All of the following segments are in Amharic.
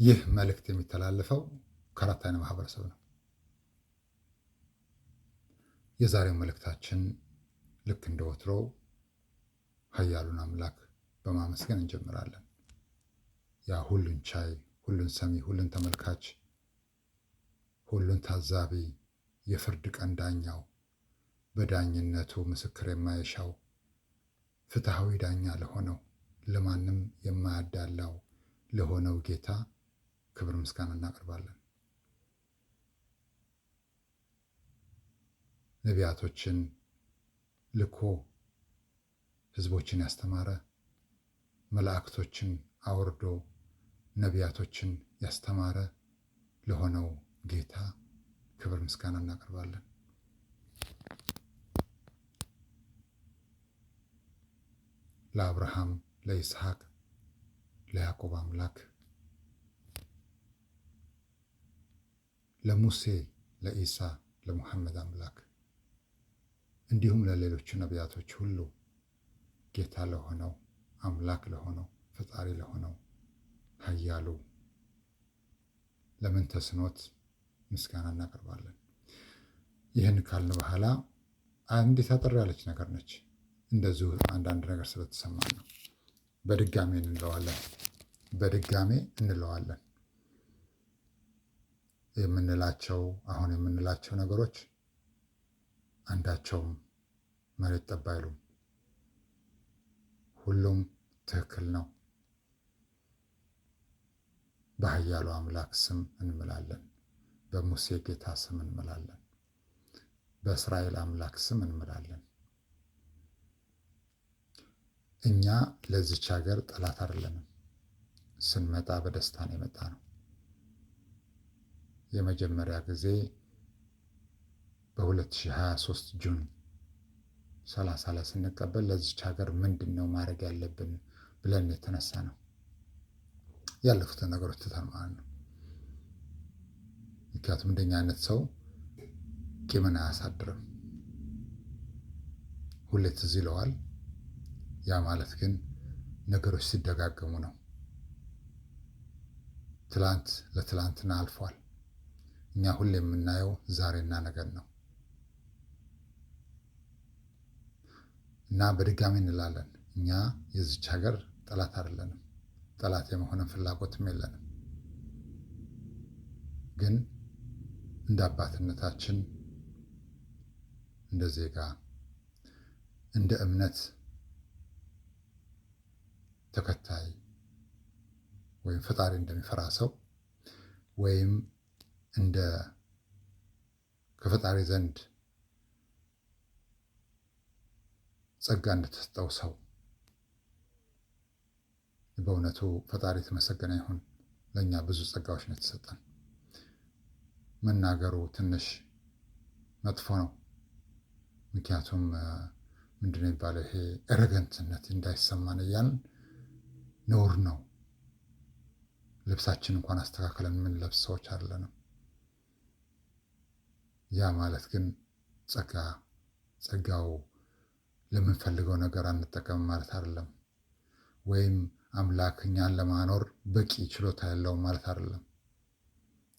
ይህ መልእክት የሚተላለፈው ከአራት አይነ ማህበረሰብ ነው። የዛሬው መልእክታችን ልክ እንደ ወትሮው ኃያሉን አምላክ በማመስገን እንጀምራለን። ያ ሁሉን ቻይ፣ ሁሉን ሰሚ፣ ሁሉን ተመልካች፣ ሁሉን ታዛቢ፣ የፍርድ ቀን ዳኛው፣ በዳኝነቱ ምስክር የማይሻው ፍትሐዊ ዳኛ ለሆነው ለማንም የማያዳላው ለሆነው ጌታ ክብር ምስጋና እናቀርባለን። ነቢያቶችን ልኮ ሕዝቦችን ያስተማረ፣ መላእክቶችን አውርዶ ነቢያቶችን ያስተማረ ለሆነው ጌታ ክብር ምስጋና እናቀርባለን። ለአብርሃም፣ ለይስሐቅ፣ ለያዕቆብ አምላክ፣ ለሙሴ፣ ለኢሳ፣ ለሙሐመድ አምላክ እንዲሁም ለሌሎቹ ነቢያቶች ሁሉ ጌታ ለሆነው አምላክ ለሆነው ፈጣሪ ለሆነው ኃያሉ ለምን ተስኖት ምስጋና እናቀርባለን። ይህን ካልን በኋላ አንዲት አጠር ያለች ነገር ነች። እንደዚሁ አንዳንድ ነገር ስለተሰማን ነው። በድጋሜ እንለዋለን። አሁን የምንላቸው ነገሮች አንዳቸውም መሬት ጠብ አይሉም። ሁሉም ትክክል ነው። በኃያሉ አምላክ ስም እንምላለን። በሙሴ ጌታ ስም እንምላለን። በእስራኤል አምላክ ስም እንምላለን። እኛ ለዚች ሀገር ጠላት አይደለንም። ስንመጣ በደስታ ነው የመጣ ነው። የመጀመሪያ ጊዜ በ2023 ጁን 30 ላይ ስንቀበል ለዚች ሀገር ምንድን ነው ማድረግ ያለብን ብለን የተነሳ ነው። ያለፉትን ነገሮች ትተን ማለት ነው። ምክንያቱም እንደኛ አይነት ሰው ቂምን አያሳድርም። ሁሌ ትዝ ይለዋል። ያ ማለት ግን ነገሮች ሲደጋገሙ ነው። ትላንት ለትላንትና አልፏል። እኛ ሁሌ የምናየው ዛሬና ነገን ነው እና በድጋሚ እንላለን፣ እኛ የዚች ሀገር ጠላት አይደለንም። ጠላት የመሆንን ፍላጎትም የለንም። ግን እንደ አባትነታችን፣ እንደ ዜጋ፣ እንደ እምነት ተከታይ ወይም ፈጣሪ እንደሚፈራ ሰው ወይም እንደ ከፈጣሪ ዘንድ ጸጋ እንደተሰጠው ሰው በእውነቱ ፈጣሪ የተመሰገነ ይሁን። ለእኛ ብዙ ጸጋዎች ነው የተሰጠን። መናገሩ ትንሽ መጥፎ ነው። ምክንያቱም ምንድነው የሚባለው ይሄ ኤረገንትነት እንዳይሰማን እያልን ነውር ነው። ልብሳችን እንኳን አስተካክለን የምንለብስ ሰዎች አይደለንም። ያ ማለት ግን ጸጋው ለምንፈልገው ነገር አንጠቀምም ማለት አይደለም። ወይም አምላክ እኛን ለማኖር በቂ ችሎታ የለውም ማለት አይደለም።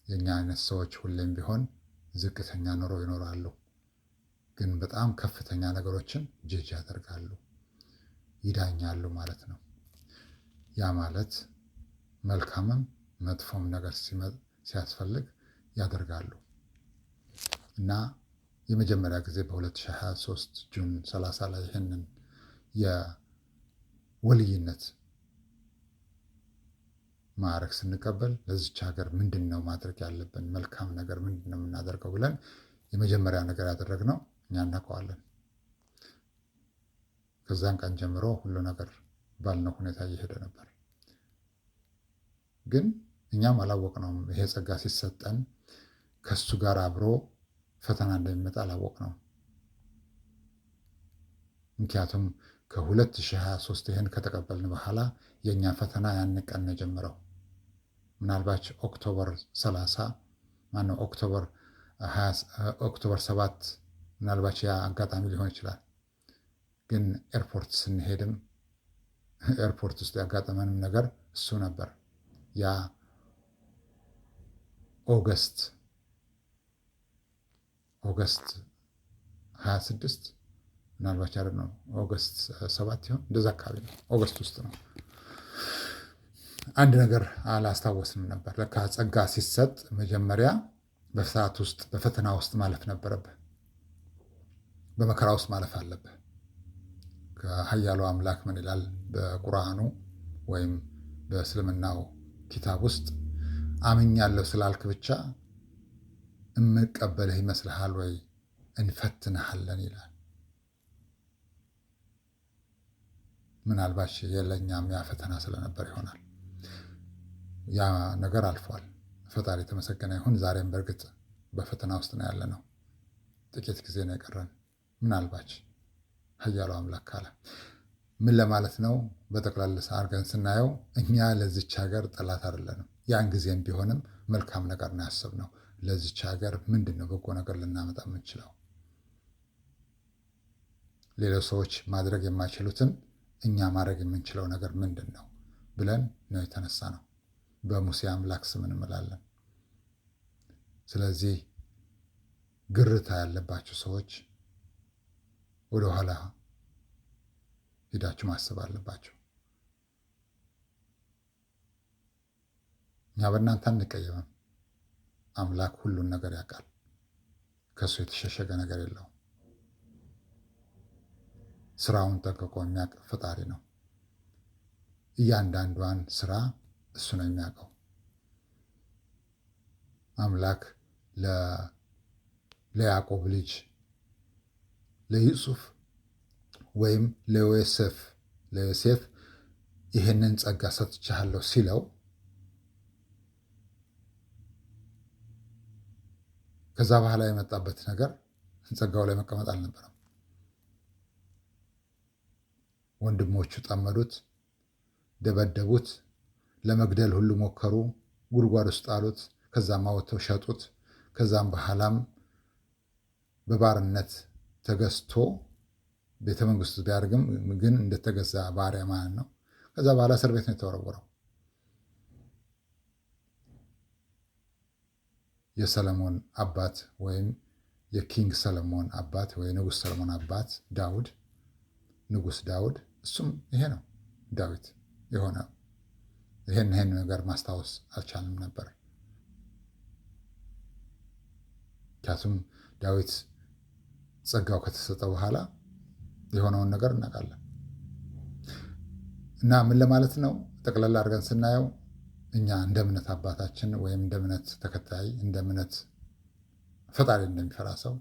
የእኛ አይነት ሰዎች ሁሌም ቢሆን ዝቅተኛ ኑሮ ይኖራሉ፣ ግን በጣም ከፍተኛ ነገሮችን ጀጅ ያደርጋሉ፣ ይዳኛሉ ማለት ነው። ያ ማለት መልካምም መጥፎም ነገር ሲያስፈልግ ያደርጋሉ እና የመጀመሪያ ጊዜ በ2023 ጁን 30 ላይ ይህንን የወልይነት ማዕረግ ስንቀበል ለዚች ሀገር ምንድን ነው ማድረግ ያለብን፣ መልካም ነገር ምንድን ነው የምናደርገው ብለን የመጀመሪያ ነገር ያደረግነው እኛ እናውቀዋለን። ከዛን ቀን ጀምሮ ሁሉ ነገር ባልነው ሁኔታ እየሄደ ነበር። ግን እኛም አላወቅነውም። ይሄ ጸጋ ሲሰጠን ከሱ ጋር አብሮ ፈተና እንደሚመጣ አላወቅነውም። ምክንያቱም ከ2023 ይህን ከተቀበልን በኋላ የእኛ ፈተና ያን ቀን ነው የጀመረው። ምናልባት ኦክቶበር 30 ማነው ኦክቶበር 7 ምናልባት ያ አጋጣሚ ሊሆን ይችላል። ግን ኤርፖርት ስንሄድም ኤርፖርት ውስጥ ያጋጠመንም ነገር እሱ ነበር። ያ ኦገስት 26 ምናልባት ያለ ነው። ኦገስት 7 ይሆን እንደዛ አካባቢ ነው። ኦገስት ውስጥ ነው። አንድ ነገር አላስታወስንም ነበር። ለካ ጸጋ ሲሰጥ መጀመሪያ በሰዓት ውስጥ በፈተና ውስጥ ማለፍ ነበረብህ። በመከራ ውስጥ ማለፍ አለብህ። ከኃያሉ አምላክ ምን ይላል በቁርአኑ ወይም በእስልምናው ኪታብ ውስጥ አምኛለሁ ስላልክ ብቻ እምቀበልህ ይመስልሃል ወይ? እንፈትንሃለን ይላል። ምናልባት የለኛም ያ ፈተና ስለነበር ይሆናል። ያ ነገር አልፏል። ፈጣሪ የተመሰገነ ይሁን። ዛሬም በእርግጥ በፈተና ውስጥ ነው ያለ ነው። ጥቂት ጊዜ ነው የቀረን። ምናልባት ኃያሉ አምላክ ካለ ምን ለማለት ነው? በጠቅላላ አድርገን ስናየው እኛ ለዚች ሀገር ጠላት አይደለንም። ያን ጊዜም ቢሆንም መልካም ነገር ነው ያሰብነው። ለዚች ሀገር ምንድን ነው በጎ ነገር ልናመጣ የምንችለው? ሌሎች ሰዎች ማድረግ የማይችሉትን እኛ ማድረግ የምንችለው ነገር ምንድን ነው ብለን ነው የተነሳ ነው። በሙሴ አምላክ ስም እንምላለን። ስለዚህ ግርታ ያለባቸው ሰዎች ወደኋላ ሄዳችሁ ማሰብ አለባቸው። እኛ በእናንተ አንቀየምም። አምላክ ሁሉን ነገር ያውቃል። ከእሱ የተሸሸገ ነገር የለውም። ስራውን ጠንቅቆ የሚያውቅ ፈጣሪ ነው። እያንዳንዷን ስራ እሱ ነው የሚያውቀው። አምላክ ለያዕቆብ ልጅ ለዩሱፍ ወይም ለዮሴፍ ይህንን ጸጋ ሰጥቻለሁ ሲለው ከዛ በኋላ የመጣበት ነገር ጸጋው ላይ መቀመጥ አልነበረም። ወንድሞቹ ጠመዱት፣ ደበደቡት፣ ለመግደል ሁሉ ሞከሩ፣ ጉድጓድ ውስጥ ጣሉት። ከዛም አወጥተው ሸጡት። ከዛም በኋላም በባርነት ተገዝቶ ቤተ መንግስቱ ቢያደርግም ግን እንደተገዛ ባሪያ ማለት ነው። ከዛ በኋላ እስር ቤት ነው የተወረወረው። የሰለሞን አባት ወይም የኪንግ ሰለሞን አባት ወይ ንጉሥ ሰለሞን አባት ዳውድ፣ ንጉሥ ዳውድ እሱም ይሄ ነው ዳዊት የሆነ ይሄን ነገር ማስታወስ አልቻልንም ነበር። ምክንያቱም ዳዊት ጸጋው ከተሰጠ በኋላ የሆነውን ነገር እናውቃለን። እና ምን ለማለት ነው ጠቅላላ አድርገን ስናየው እኛ እንደ እምነት አባታችን ወይም እንደ እምነት ተከታይ እንደ እምነት ፈጣሪ እንደሚፈራ ሰው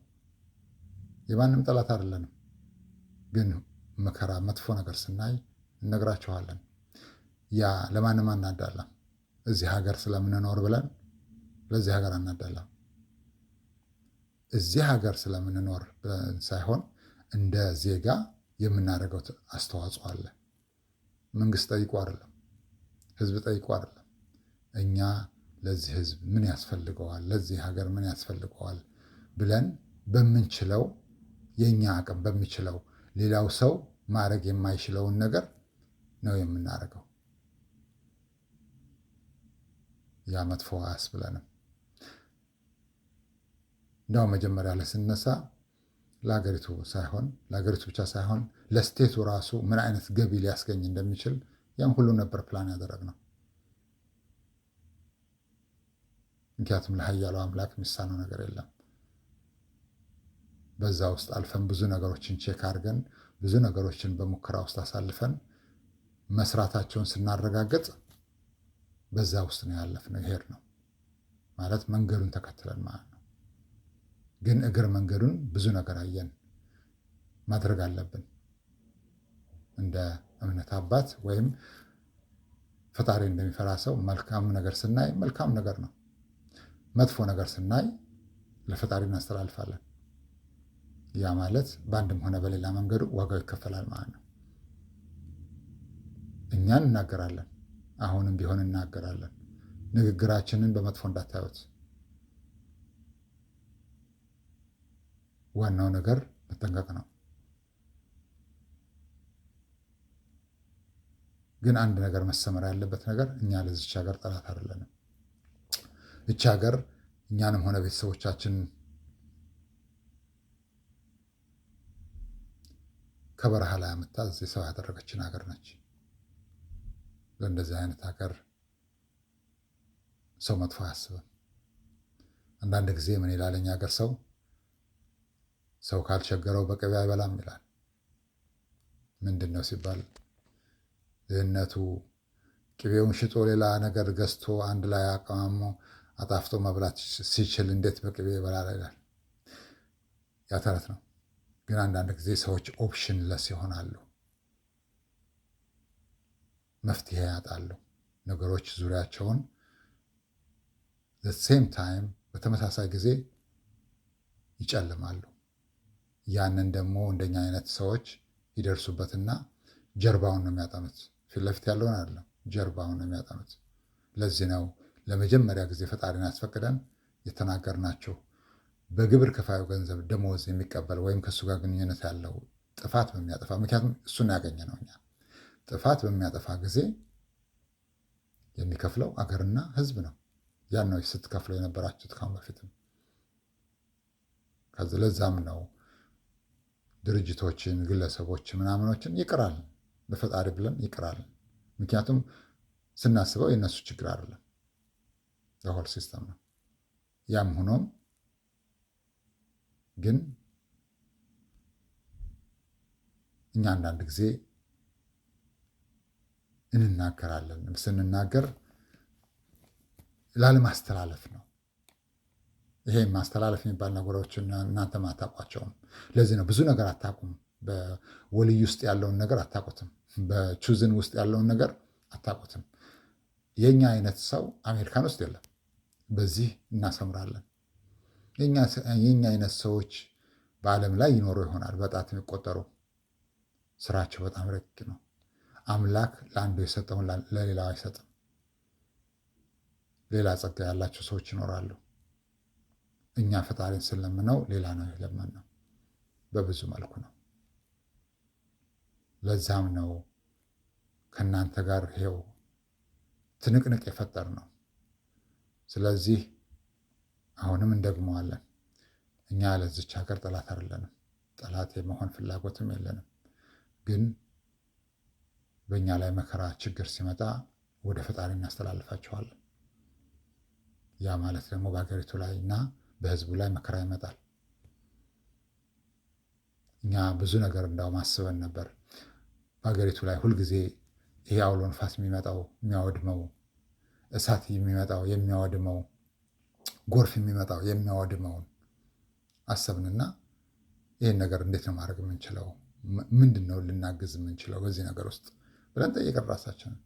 የማንም ጠላት አይደለንም። ግን መከራ፣ መጥፎ ነገር ስናይ እነግራችኋለን። ያ ለማንም አናዳላም። እዚህ ሀገር ስለምንኖር ብለን ለዚህ ሀገር አናዳላም። እዚህ ሀገር ስለምንኖር ብለን ሳይሆን እንደ ዜጋ የምናደርገው አስተዋጽኦ አለ። መንግስት ጠይቆ አይደለም፣ ህዝብ ጠይቆ አይደለም። እኛ ለዚህ ህዝብ ምን ያስፈልገዋል፣ ለዚህ ሀገር ምን ያስፈልገዋል ብለን በምንችለው የእኛ አቅም በሚችለው ሌላው ሰው ማድረግ የማይችለውን ነገር ነው የምናደርገው። ያ መጥፎ አያስብለንም። እንዳው መጀመሪያ ላይ ስነሳ ለሀገሪቱ ብቻ ሳይሆን ለስቴቱ ራሱ ምን አይነት ገቢ ሊያስገኝ እንደሚችል ያን ሁሉ ነበር ፕላን ያደረግነው። ምክንያቱም ለኃያሉ አምላክ የሚሳነው ነገር የለም። በዛ ውስጥ አልፈን ብዙ ነገሮችን ቼክ አድርገን ብዙ ነገሮችን በሙከራ ውስጥ አሳልፈን መስራታቸውን ስናረጋግጥ በዛ ውስጥ ነው ያለፍነው። ይሄድ ነው ማለት መንገዱን ተከትለን ማለት ነው። ግን እግር መንገዱን ብዙ ነገር አየን። ማድረግ አለብን እንደ እምነት አባት ወይም ፈጣሪ እንደሚፈራ ሰው መልካም ነገር ስናይ መልካም ነገር ነው። መጥፎ ነገር ስናይ ለፈጣሪ እናስተላልፋለን። ያ ማለት በአንድም ሆነ በሌላ መንገዱ ዋጋው ይከፈላል ማለት ነው። እኛ እናገራለን፣ አሁንም ቢሆን እናገራለን። ንግግራችንን በመጥፎ እንዳታዩት። ዋናው ነገር መጠንቀቅ ነው። ግን አንድ ነገር መሰመር ያለበት ነገር እኛ ለዚች ሀገር ጠላት አይደለንም። እች ሀገር እኛንም ሆነ ቤተሰቦቻችን ከበረሃ ላይ አመጣ እዚህ ሰው ያደረገችን ሀገር ነች። ለእንደዚህ አይነት ሀገር ሰው መጥፎ አያስብም። አንዳንድ ጊዜ ምን ይላል እኛ ሀገር ሰው ካልቸገረው በቅቤ አይበላም ይላል። ምንድን ነው ሲባል ድህነቱ ቅቤውን ሽጦ ሌላ ነገር ገዝቶ አንድ ላይ አቀማሞ አጣፍጦ መብላት ሲችል እንዴት በቅቤ ይበላል ይላል። ያ ተረት ነው። ግን አንዳንድ ጊዜ ሰዎች ኦፕሽን ለስ ይሆናሉ፣ መፍትሄ ያጣሉ። ነገሮች ዙሪያቸውን ሴም ታይም በተመሳሳይ ጊዜ ይጨልማሉ። ያንን ደግሞ እንደኛ አይነት ሰዎች ይደርሱበትና ጀርባውን ነው የሚያጠኑት። ፊት ለፊት ያለውን አይደለም፣ ጀርባውን ነው የሚያጠኑት። ለዚህ ነው ለመጀመሪያ ጊዜ ፈጣሪን አስፈቅደን የተናገርናቸው በግብር ከፋዩ ገንዘብ ደሞዝ የሚቀበል ወይም ከእሱ ጋር ግንኙነት ያለው ጥፋት በሚያጠፋ ምክንያቱም እሱን ያገኘ ነው። እኛ ጥፋት በሚያጠፋ ጊዜ የሚከፍለው አገርና ሕዝብ ነው። ያን ነው ስትከፍለው የነበራችሁት ካሁን በፊትም። ከዚህ ለዛም ነው ድርጅቶችን፣ ግለሰቦችን፣ ምናምኖችን ይቅራል ለፈጣሪ ብለን ይቅራል። ምክንያቱም ስናስበው የእነሱ ችግር አይደለም፣ ለሆል ሲስተም ነው። ያም ሆኖም ግን እኛ አንዳንድ ጊዜ እንናገራለን። ስንናገር ላለማስተላለፍ ነው። ይሄ ማስተላለፍ የሚባል ነገሮችን እናንተም አታውቋቸውም። ለዚህ ነው ብዙ ነገር አታውቁም። በወልይ ውስጥ ያለውን ነገር አታውቁትም። በቹዝን ውስጥ ያለውን ነገር አታውቁትም። የኛ አይነት ሰው አሜሪካን ውስጥ የለም። በዚህ እናሰምራለን። የኛ አይነት ሰዎች በዓለም ላይ ይኖሩ ይሆናል፣ በጣት የሚቆጠሩ። ስራቸው በጣም ረቂቅ ነው። አምላክ ለአንዱ የሰጠውን ለሌላው አይሰጥም። ሌላ ጸጋ ያላቸው ሰዎች ይኖራሉ። እኛ ፈጣሪን ስለምነው ሌላ ነው የለመነው፣ በብዙ መልኩ ነው። ለዛም ነው ከእናንተ ጋር ይሄው ትንቅንቅ የፈጠር ነው። ስለዚህ አሁንም እንደግመዋለን። እኛ ለዚች ሀገር ጠላት አይደለንም። ጠላት የመሆን ፍላጎትም የለንም። ግን በእኛ ላይ መከራ ችግር ሲመጣ ወደ ፈጣሪ እናስተላልፋቸዋለን። ያ ማለት ደግሞ በሀገሪቱ ላይ እና በሕዝቡ ላይ መከራ ይመጣል። እኛ ብዙ ነገር እንዳውም አስበን ነበር። በሀገሪቱ ላይ ሁልጊዜ ይሄ አውሎ ንፋስ የሚመጣው የሚያወድመው፣ እሳት የሚመጣው የሚያወድመው፣ ጎርፍ የሚመጣው የሚያወድመውን አሰብንና ይህን ነገር እንዴት ነው ማድረግ የምንችለው? ምንድን ነው ልናግዝ የምንችለው በዚህ ነገር ውስጥ ብለን ጠየቅን ራሳችንን።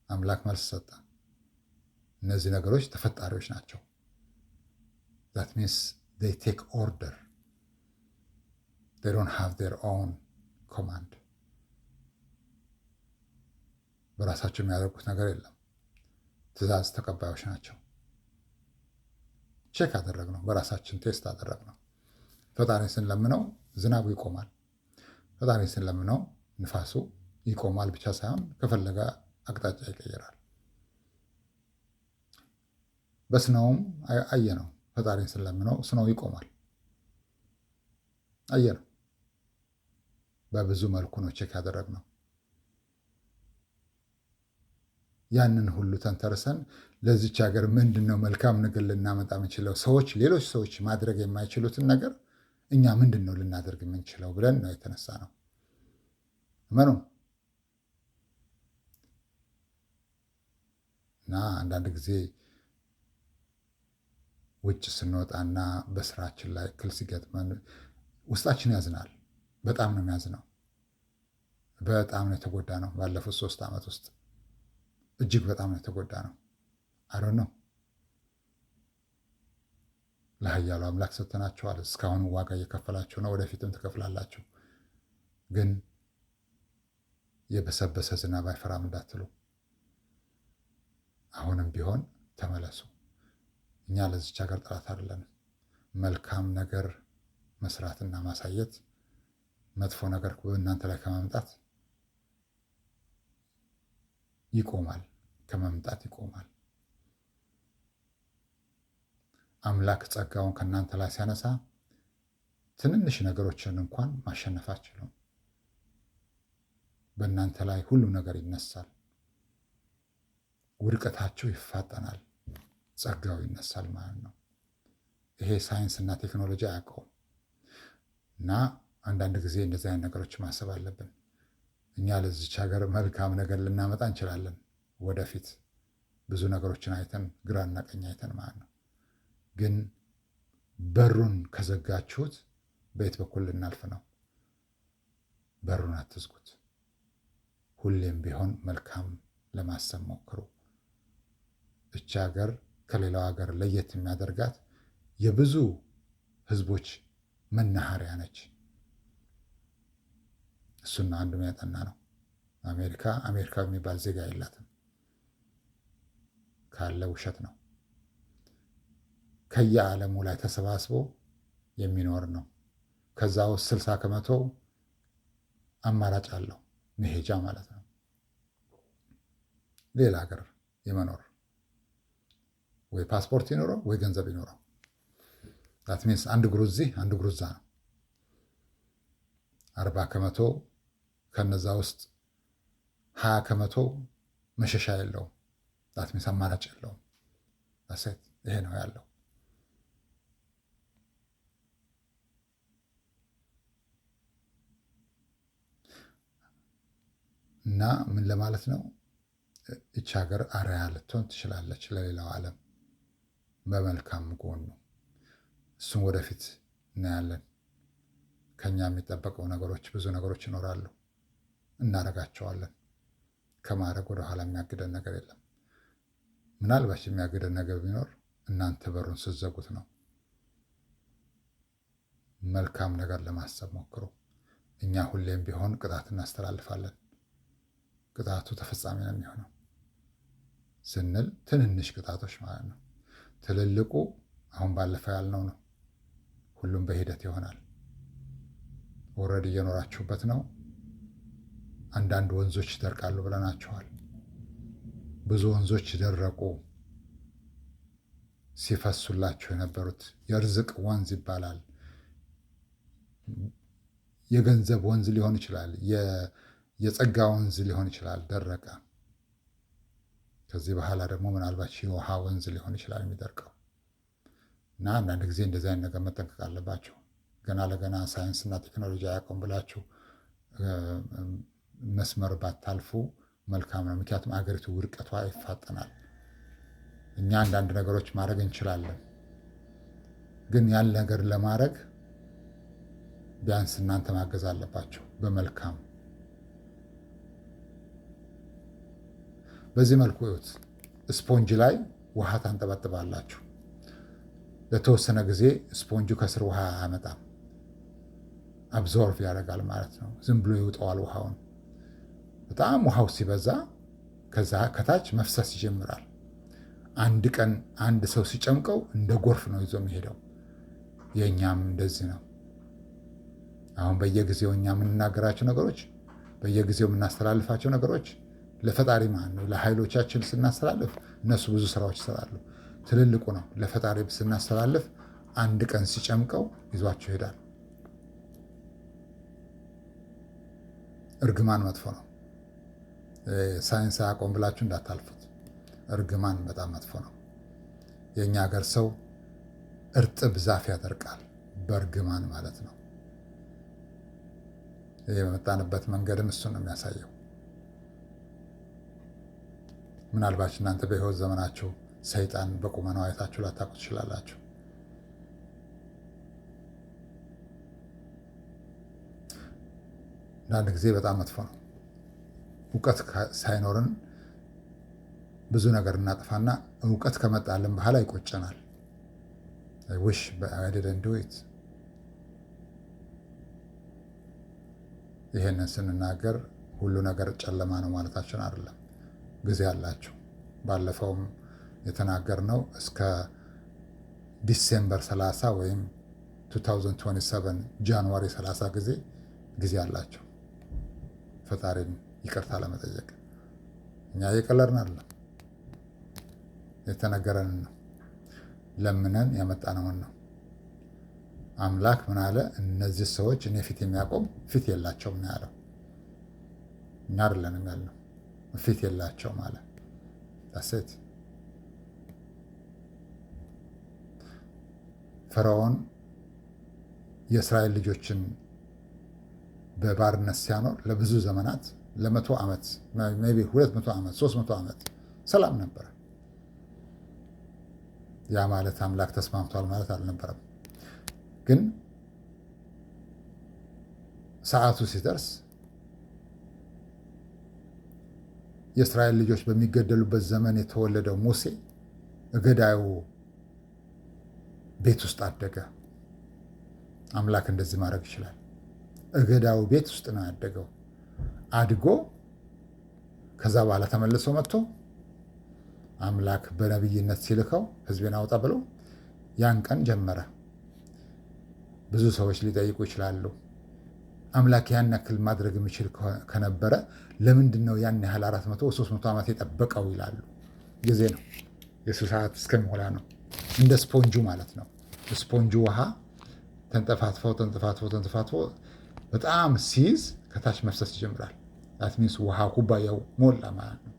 አምላክ መልስ ሰጠ። እነዚህ ነገሮች ተፈጣሪዎች ናቸው። that means they take order. They don't have their own command. በራሳቸው የሚያደርጉት ነገር የለም። ትእዛዝ ተቀባዮች ናቸው። ቼክ አደረግነው፣ በራሳችን ቴስት አደረግነው። ፈጣሪን ስንለምነው ዝናቡ ይቆማል። ፈጣሪን ስንለምነው ንፋሱ ይቆማል ብቻ ሳይሆን ከፈለገ አቅጣጫ ይቀይራል። በስነውም አየነው። ፈጣሪን ስንለምነው ስነው ይቆማል። አየነው። በብዙ መልኩ ነው ቼክ ያደረግነው። ያንን ሁሉ ተንተርሰን ለዚች ሀገር ምንድን ነው መልካም ነገር ልናመጣ የምንችለው? ሌሎች ሰዎች ማድረግ የማይችሉትን ነገር እኛ ምንድን ነው ልናደርግ የምንችለው ብለን ነው የተነሳ ነው። እመኑ። እና አንዳንድ ጊዜ ውጭ ስንወጣና በስራችን ላይ እክል ሲገጥመን ውስጣችን ያዝናል። በጣም ነው የሚያዝነው። በጣም ነው የተጎዳ ነው። ባለፉት 3 ዓመት ውስጥ እጅግ በጣም ነው የተጎዳ ነው። አሮን ነው ለኃያሉ አምላክ ሰጥተናችኋል። እስካሁን ዋጋ እየከፈላችሁ ነው፣ ወደፊትም ትከፍላላችሁ። ግን የበሰበሰ ዝናብ አይፈራም እንዳትሉ፣ አሁንም ቢሆን ተመለሱ። እኛ ለዚች ሀገር ጠላት አይደለንም። መልካም ነገር መስራትና ማሳየት መጥፎ ነገር በእናንተ ላይ ከመምጣት ይቆማል፣ ከመምጣት ይቆማል። አምላክ ጸጋውን ከእናንተ ላይ ሲያነሳ ትንንሽ ነገሮችን እንኳን ማሸነፍ አትችሉም። በእናንተ ላይ ሁሉ ነገር ይነሳል። ውድቀታችሁ ይፋጠናል፣ ጸጋው ይነሳል ማለት ነው። ይሄ ሳይንስና ቴክኖሎጂ አያውቀውም። እና አንዳንድ ጊዜ እንደዚህ አይነት ነገሮች ማሰብ አለብን። እኛ ለዚች ሀገር መልካም ነገር ልናመጣ እንችላለን ወደፊት ብዙ ነገሮችን አይተን ግራና ቀኝ አይተን ማለት ነው። ግን በሩን ከዘጋችሁት በየት በኩል ልናልፍ ነው? በሩን አትዝጉት። ሁሌም ቢሆን መልካም ለማሰብ ሞክሩ። እች ሀገር ከሌላው ሀገር ለየት የሚያደርጋት የብዙ ህዝቦች መናኸሪያ ነች። እሱና አንዱ ያጠና ነው። አሜሪካ የሚባል ዜጋ የላትም። ካለ ውሸት ነው። ከየዓለሙ ላይ ተሰባስቦ የሚኖር ነው። ከዛ ውስጥ 60 ከመቶ አማራጭ አለው መሄጃ ማለት ነው፣ ሌላ ሀገር የመኖር ወይ ፓስፖርት ይኖረው ወይ ገንዘብ ይኖረው። ዳት ሚንስ አንድ እግሩ እዚህ አንድ እግሩ እዛ ነው። 40 ከመቶ ከነዛ ውስጥ 20 ከመቶ መሸሻ የለውም። ዳት ሚንስ አማራጭ የለውም። ሴት ይሄ ነው ያለው። እና ምን ለማለት ነው? እች ሀገር አርአያ ልትሆን ትችላለች ለሌላው ዓለም በመልካም ጎኑ። እሱም ወደፊት እናያለን። ከኛ የሚጠበቀው ነገሮች ብዙ ነገሮች ይኖራሉ፣ እናደርጋቸዋለን። ከማድረግ ወደኋላ የሚያግደን ነገር የለም። ምናልባት የሚያግደን ነገር ቢኖር እናንተ በሩን ስትዘጉት ነው። መልካም ነገር ለማሰብ ሞክሩ። እኛ ሁሌም ቢሆን ቅጣት እናስተላልፋለን። ቅጣቱ ተፈጻሚ ነው የሚሆነው ስንል ትንንሽ ቅጣቶች ማለት ነው። ትልልቁ አሁን ባለፈው ያልነው ነው። ሁሉም በሂደት ይሆናል። ኦልሬዲ እየኖራችሁበት ነው። አንዳንድ ወንዞች ይደርቃሉ ብለናችኋል። ብዙ ወንዞች ደረቁ። ሲፈሱላችሁ የነበሩት የርዝቅ ወንዝ ይባላል። የገንዘብ ወንዝ ሊሆን ይችላል። የጸጋ ወንዝ ሊሆን ይችላል። ደረቀ። ከዚህ በኋላ ደግሞ ምናልባት የውሃ ወንዝ ሊሆን ይችላል የሚደርቀው። እና አንዳንድ ጊዜ እንደዚህ አይነት ነገር መጠንቀቅ አለባቸው። ገና ለገና ሳይንስና ቴክኖሎጂ አያውቀውም ብላችሁ መስመር ባታልፉ መልካም ነው። ምክንያቱም አገሪቱ ውድቀቷ ይፋጠናል። እኛ አንዳንድ ነገሮች ማድረግ እንችላለን፣ ግን ያን ነገር ለማድረግ ቢያንስ እናንተ ማገዝ አለባቸው በመልካም። በዚህ መልኩ እዩት። ስፖንጅ ላይ ውሃ ታንጠበጥባላችሁ። ለተወሰነ ጊዜ ስፖንጁ ከስር ውሃ አያመጣም፣ አብዞርቭ ያደርጋል ማለት ነው። ዝም ብሎ ይውጠዋል ውሃውን። በጣም ውሃው ሲበዛ ከዛ ከታች መፍሰስ ይጀምራል። አንድ ቀን አንድ ሰው ሲጨምቀው እንደ ጎርፍ ነው ይዞ የሚሄደው። የእኛም እንደዚህ ነው። አሁን በየጊዜው እኛ የምንናገራቸው ነገሮች፣ በየጊዜው የምናስተላልፋቸው ነገሮች ለፈጣሪ ማለት ነው። ለኃይሎቻችን ስናስተላልፍ እነሱ ብዙ ስራዎች ይሰራሉ። ትልልቁ ነው ለፈጣሪ ስናስተላልፍ አንድ ቀን ሲጨምቀው ይዟቸው ይሄዳል። እርግማን መጥፎ ነው። ሳይንስ አያውቀውም ብላችሁ እንዳታልፉት። እርግማን በጣም መጥፎ ነው። የእኛ ሀገር ሰው እርጥብ ዛፍ ያደርቃል በእርግማን ማለት ነው። የመጣንበት መንገድም እሱ ነው የሚያሳየው። ምናልባት እናንተ በሕይወት ዘመናችሁ ሰይጣን በቁመናው አይታችሁ ላታውቁ ትችላላችሁ። አንዳንድ ጊዜ በጣም መጥፎ ነው። እውቀት ሳይኖርን ብዙ ነገር እናጥፋና እውቀት ከመጣልን በኋላ ይቆጨናል። ውሽ አይደለን ዱት። ይሄንን ስንናገር ሁሉ ነገር ጨለማ ነው ማለታችን አይደለም። ጊዜ አላችሁ። ባለፈውም የተናገርነው እስከ ዲሴምበር 30 ወይም 2027 ጃንዋሪ 30 ጊዜ አላቸው ፈጣሪን ይቅርታ ለመጠየቅ። እኛ እየቀለድን አይደለም፣ የተነገረንን ነው። ለምነን ያመጣነውን ነው። አምላክ ምን አለ? እነዚህ ሰዎች እኔ ፊት የሚያቆም ፊት የላቸውም ነው ያለው። እኛ አይደለንም ያልነው፣ ፊት የላቸውም አለ። ዳሴት ፈርዖን የእስራኤል ልጆችን በባርነት ሲያኖር ለብዙ ዘመናት ለ100 ዓመት ሜይ ቢ 200 ዓመት 300 ዓመት ሰላም ነበረ። ያ ማለት አምላክ ተስማምቷል ማለት አልነበረም። ግን ሰዓቱ ሲደርስ የእስራኤል ልጆች በሚገደሉበት ዘመን የተወለደው ሙሴ እገዳዩ ቤት ውስጥ አደገ። አምላክ እንደዚህ ማድረግ ይችላል። እገዳዩ ቤት ውስጥ ነው ያደገው። አድጎ ከዛ በኋላ ተመልሶ መጥቶ አምላክ በነቢይነት ሲልከው ሕዝቤን አውጣ ብሎ ያን ቀን ጀመረ። ብዙ ሰዎች ሊጠይቁ ይችላሉ፣ አምላክ ያን ያክል ማድረግ የሚችል ከነበረ ለምንድን ነው ያን ያህል 400 300 ዓመት የጠበቀው ይላሉ። ጊዜ ነው፣ የሱ ሰዓት እስከሚሞላ ነው። እንደ ስፖንጁ ማለት ነው። ስፖንጁ ውሃ ተንጠፋጥፎ በጣም ሲይዝ ከታች መፍሰስ ይጀምራል። ዛት ሚንስ ውሃ ኩባያው ሞላ ማለት ነው።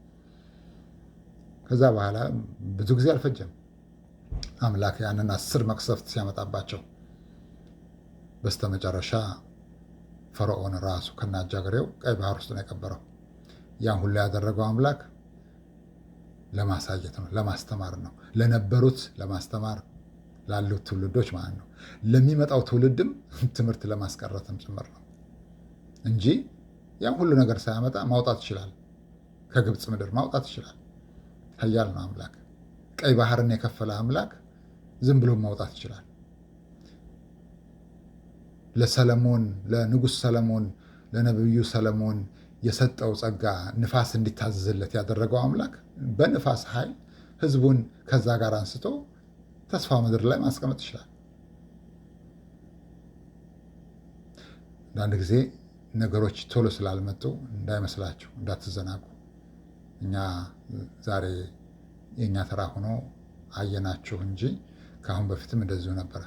ከዛ በኋላ ብዙ ጊዜ አልፈጀም። አምላክ ያንን 10 መቅሰፍት ሲያመጣባቸው በስተመጨረሻ ፈርዖን ራሱ ከነአጃግሬው ቀይ ባህር ውስጥ ነው የቀበረው። ያን ሁሉ ያደረገው አምላክ ለማሳየት ነው፣ ለማስተማር ነው። ለነበሩት ለማስተማር ላሉት ትውልዶች ማለት ነው። ለሚመጣው ትውልድም ትምህርት ለማስቀረትም ጭምር ነው እንጂ ያን ሁሉ ነገር ሳያመጣ ማውጣት ይችላል። ከግብፅ ምድር ማውጣት ይችላል። ኃያል ነው አምላክ። ቀይ ባህርን የከፈለ አምላክ ዝም ብሎ ማውጣት ይችላል። ለሰለሞን ለንጉሥ ሰለሞን ለነቢዩ ሰለሞን የሰጠው ጸጋ ንፋስ እንዲታዘዝለት ያደረገው አምላክ በንፋስ ኃይል ሕዝቡን ከዛ ጋር አንስቶ ተስፋ ምድር ላይ ማስቀመጥ ይችላል። አንዳንድ ጊዜ ነገሮች ቶሎ ስላልመጡ እንዳይመስላችሁ፣ እንዳትዘናጉ። እኛ ዛሬ የእኛ ተራ ሆኖ አየናችሁ እንጂ ከአሁን በፊትም እንደዚሁ ነበረ።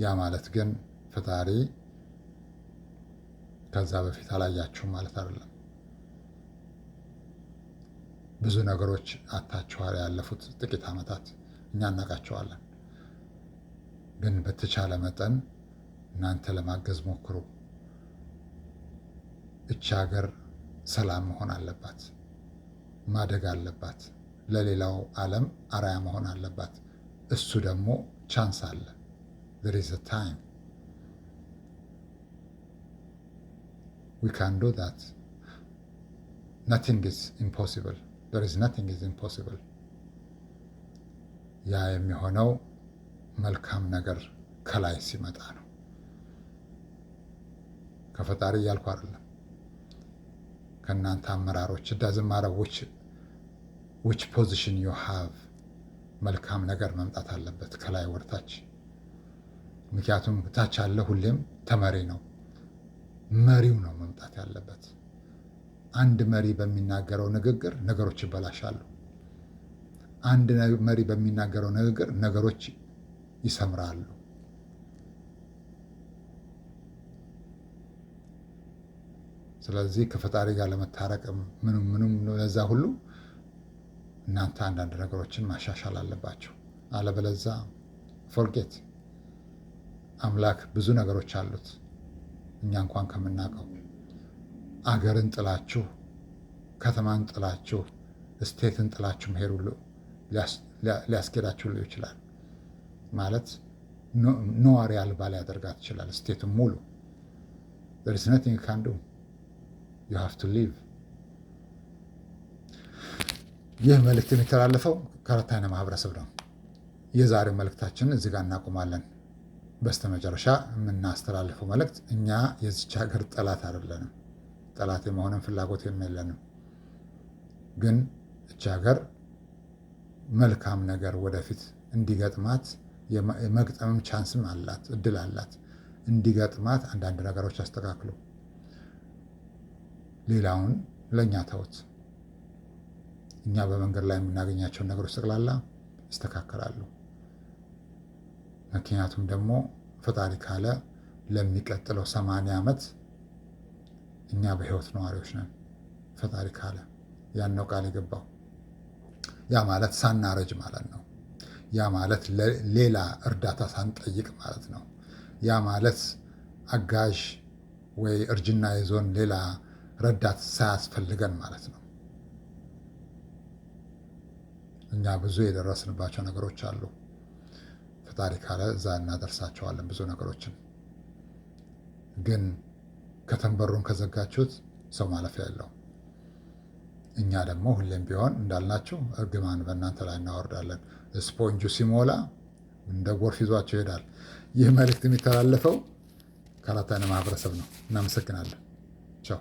ያ ማለት ግን ፈጣሪ ከዛ በፊት አላያችሁም ማለት አይደለም። ብዙ ነገሮች አታችኋል። ያለፉት ጥቂት ዓመታት እኛ እናውቃቸዋለን። ግን በተቻለ መጠን እናንተ ለማገዝ ሞክሩ። እቺ ሀገር ሰላም መሆን አለባት፣ ማደግ አለባት፣ ለሌላው ዓለም አርአያ መሆን አለባት። እሱ ደግሞ ቻንስ አለ። there is a time we can do that. nothing is impossible. there is nothing is impossible. ያ የሚሆነው መልካም ነገር ከላይ ሲመጣ ነው። ከፈጣሪ እያልኩ አይደለም። ከእናንተ አመራሮች doesn't matter which position you have መልካም ነገር መምጣት አለበት ከላይ ወደታች። ምክንያቱም ታች ያለ ሁሌም ተመሪ ነው፣ መሪው ነው መምጣት ያለበት። አንድ መሪ በሚናገረው ንግግር ነገሮች ይበላሻሉ። አንድ መሪ በሚናገረው ንግግር ነገሮች ይሰምራሉ። ስለዚህ ከፈጣሪ ጋር ለመታረቅ ምንም ለዛ ሁሉ እናንተ አንዳንድ ነገሮችን ማሻሻል አለባቸው። አለበለዛ ፎርጌት። አምላክ ብዙ ነገሮች አሉት እኛ እንኳን ከምናውቀው። አገርን ጥላችሁ፣ ከተማን ጥላችሁ፣ ስቴትን ጥላችሁ መሄድ ሁሉ ሊያስኬዳችሁ ይችላል። ማለት ነዋሪ አልባ ሊያደርጋት ይችላል ስቴቱን ሙሉ። there is nothing you can do. you have to live. ይህ መልእክት የሚተላለፈው ከረታይነ ማህበረሰብ ነው። የዛሬው መልእክታችንን እዚህ ጋር እናቆማለን። በስተመጨረሻ የምናስተላልፈው መልእክት እኛ የዚች ሀገር ጠላት አይደለንም። ጠላት የመሆንን ፍላጎት የለንም። ግን እቺ ሀገር መልካም ነገር ወደፊት እንዲገጥማት የመግጠምም ቻንስም አላት፣ እድል አላት። እንዲገጥማት አንዳንድ ነገሮች አስተካክሉ። ሌላውን ለእኛ ተውት። እኛ በመንገድ ላይ የምናገኛቸውን ነገሮች ጠቅላላ ይስተካከላሉ። ምክንያቱም ደግሞ ፈጣሪ ካለ ለሚቀጥለው 80 ዓመት እኛ በህይወት ነዋሪዎች ነን። ፈጣሪ ካለ ያን ነው ቃል የገባው። ያ ማለት ሳናረጅ ማለት ነው። ያ ማለት ሌላ እርዳታ ሳንጠይቅ ማለት ነው። ያ ማለት አጋዥ ወይ እርጅና ይዞን ሌላ ረዳት ሳያስፈልገን ማለት ነው። እኛ ብዙ የደረስንባቸው ነገሮች አሉ። ፈጣሪ ካለ እዛ እናደርሳቸዋለን ብዙ ነገሮችን። ግን ከተንበሩን ከዘጋችሁት ሰው ማለፊያ የለው። እኛ ደግሞ ሁሌም ቢሆን እንዳልናችሁ እርግማን በእናንተ ላይ እናወርዳለን። ስፖንጁ ሲሞላ እንደ ጎርፍ ይዟቸው ይሄዳል። ይህ መልእክት የሚተላለፈው ከአራት አይነ ማህበረሰብ ነው። እናመሰግናለን። ቻው